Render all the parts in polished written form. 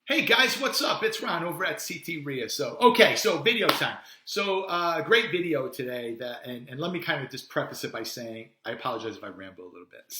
Hey guys, what's up? It's Ron over at CT RIA. So video time. Great video today. And let me kind of just preface it by saying I apologize if I ramble a little bit.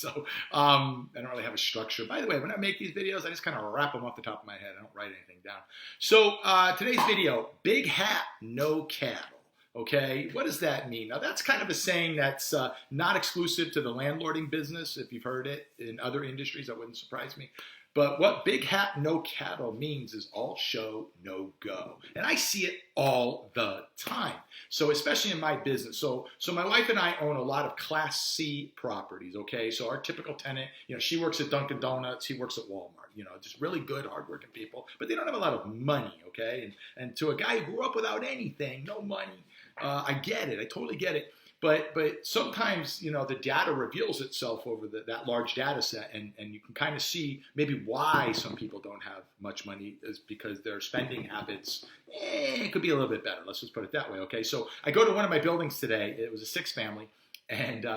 I don't really have a structure. By the way, when I make these videos, I just kind of wrap them off the top of my head. I don't write anything down. Today's video: big hat, no cattle. Okay, what does that mean? Now that's kind of a saying that's not exclusive to the landlording business. If you've heard it in other industries, that wouldn't surprise me. But what big hat, no cattle means is all show, no go. And I see it all the time. So especially in my business. So my wife and I own a lot of Class C properties, okay? So our typical tenant, she works at Dunkin' Donuts, he works at Walmart, just really good, hardworking people, but they don't have a lot of money, okay? And to a guy who grew up without anything, no money, I get it, I totally get it. But sometimes, the data reveals itself over that large data set, and you can kind of see maybe why some people don't have much money is because their spending habits, it could be a little bit better. Let's just put it that way, okay? So I go to one of my buildings today. It was a 6-family, and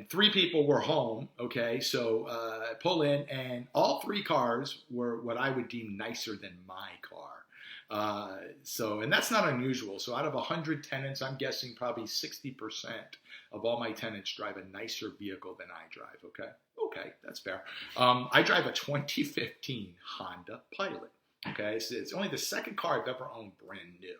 3 people were home, okay? So I pull in, and all 3 cars were what I would deem nicer than my car. And that's not unusual. So out of 100 tenants, I'm guessing probably 60% of all my tenants drive a nicer vehicle than I drive, okay? Okay, that's fair. I drive a 2015 Honda Pilot, okay? So it's only the second car I've ever owned brand new.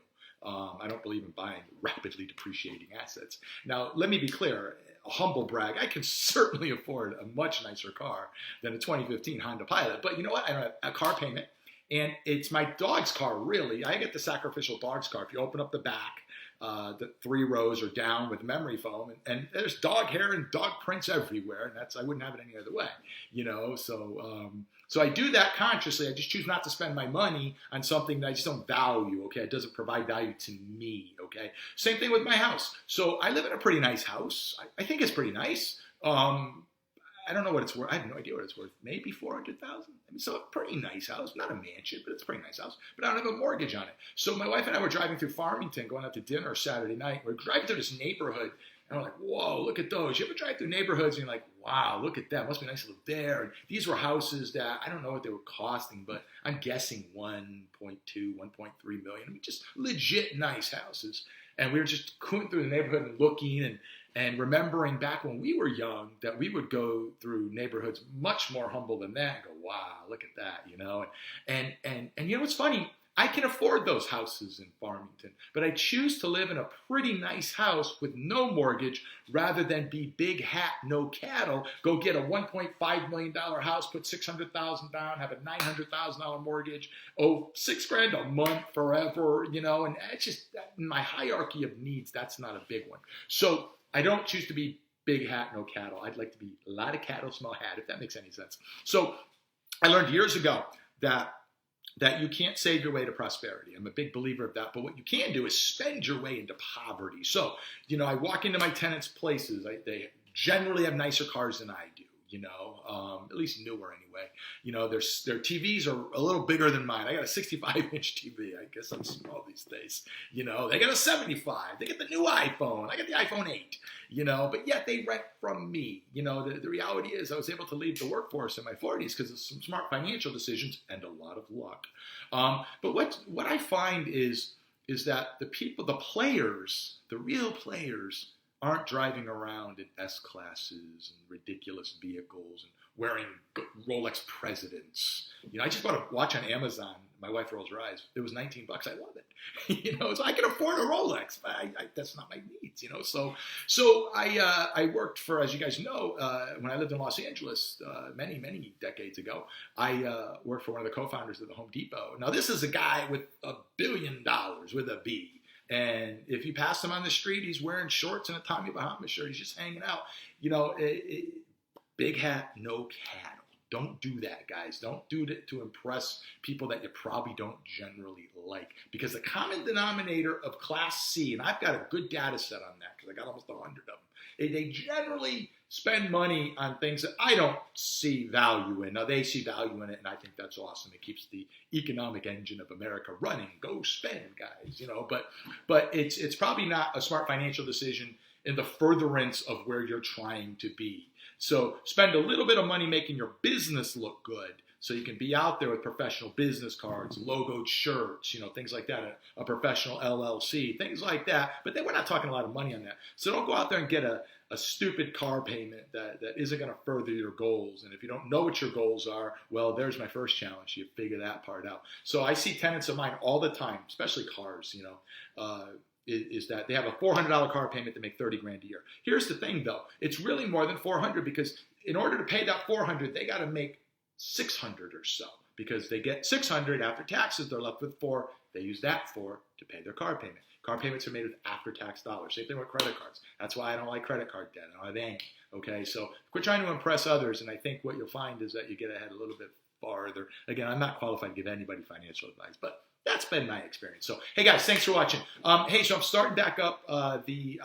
I don't believe in buying rapidly depreciating assets. Now, let me be clear, a humble brag, I can certainly afford a much nicer car than a 2015 Honda Pilot. But you know what? I have a car payment. And it's my dog's car, really. I get the sacrificial dog's car. If you open up the back, the 3 rows are down with memory foam, and there's dog hair and dog prints everywhere, and I wouldn't have it any other way, So I do that consciously. I just choose not to spend my money on something that I just don't value, okay? It doesn't provide value to me, okay? Same thing with my house. So I live in a pretty nice house. I think it's pretty nice. I don't know what it's worth. I have no idea what it's worth. Maybe $400,000. So a pretty nice house, not a mansion, but it's a pretty nice house. But I don't have a mortgage on it. So my wife and I were driving through Farmington, going out to dinner Saturday night. We're driving through this neighborhood, and we're like, "Whoa, look at those!" You ever drive through neighborhoods and you're like, "Wow, look at that. Must be nice to live there." And these were houses that I don't know what they were costing, but I'm guessing 1.2, 1.3 million. Just legit nice houses. And we were just going through the neighborhood and looking and remembering back when we were young that we would go through neighborhoods much more humble than that and go, wow, look at that, And you know what's funny? I can afford those houses in Farmington, but I choose to live in a pretty nice house with no mortgage rather than be big hat, no cattle, go get a $1.5 million house, put $600,000 down, have a $900,000 mortgage, owe $6,000 a month forever, and it's just my hierarchy of needs. That's not a big one. So I don't choose to be big hat, no cattle. I'd like to be a lot of cattle, small hat, if that makes any sense. So I learned years ago that you can't save your way to prosperity. I'm a big believer of that. But what you can do is spend your way into poverty. So, I walk into my tenants' places. They generally have nicer cars than I do. At least newer anyway. Their TVs are a little bigger than mine. I got a 65-inch TV. I guess I'm small these days. They got a 75. They get the new iPhone. I got the iPhone 8. But yet they rent from me. The reality is I was able to leave the workforce in my 40s because of some smart financial decisions and a lot of luck. But what I find is that the players, the real players, aren't driving around in S-classes and ridiculous vehicles and wearing Rolex Presidents. I just bought a watch on Amazon. My wife rolls her eyes. It was $19. I love it. So I can afford a Rolex, but that's not my needs. So I worked for, as you guys know, when I lived in Los Angeles many, many decades ago, I worked for one of the co-founders of the Home Depot. Now, this is a guy with $1 billion with a B. And if you pass him on the street, he's wearing shorts and a Tommy Bahama shirt. He's just hanging out. Big hat, no cattle. Don't do that, guys. Don't do it to impress people that you probably don't generally like. Because the common denominator of Class C, and I've got a good data set on that because I got almost 100 of them, they generally spend money on things that I don't see value in. Now, they see value in it, and I think that's awesome. It keeps the economic engine of America running. Go spend, guys. But it's probably not a smart financial decision in the furtherance of where you're trying to be. So spend a little bit of money making your business look good So you can be out there with professional business cards, logoed shirts, things like that, a professional LLC, things like that. But we're not talking a lot of money on that. So don't go out there and get a stupid car payment that isn't going to further your goals. And if you don't know what your goals are, well, there's my first challenge. You figure that part out. So I see tenants of mine all the time, especially cars, is that they have a $400 car payment to make 30 grand a year. Here's the thing though, it's really more than 400 because in order to pay that 400, they got to make 600 or so because they get 600 after taxes. They're left with 4. They use that 4 to pay their car payment. Car payments are made with after-tax dollars. Same thing with credit cards. That's why I don't like credit card debt. I don't have any. Okay, so quit trying to impress others, and I think what you'll find is that you get ahead a little bit farther. Again, I'm not qualified to give anybody financial advice, but that's been my experience. So, hey guys, thanks for watching. So I'm starting back up the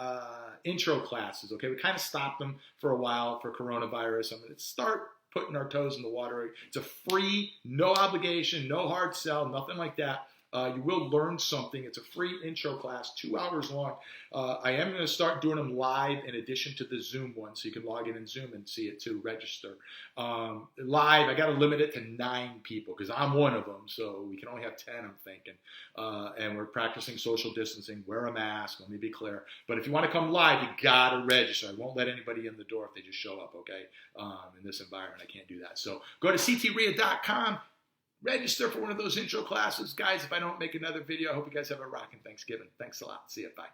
intro classes. Okay, we kind of stopped them for a while for coronavirus. I'm going to start putting our toes in the water. It's a free, no obligation, no hard sell, nothing like that. You will learn something. It's a free intro class, 2 hours long. I am going to start doing them live in addition to the Zoom one, so you can log in Zoom and see it too, register. Live, I got to limit it to 9 people because I'm one of them, so we can only have 10, I'm thinking. And we're practicing social distancing, wear a mask, let me be clear. But if you want to come live, you got to register. I won't let anybody in the door if they just show up, okay? In this environment, I can't do that. So go to ctria.com. Register for one of those intro classes. Guys, if I don't make another video, I hope you guys have a rocking Thanksgiving. Thanks a lot. See you. Bye.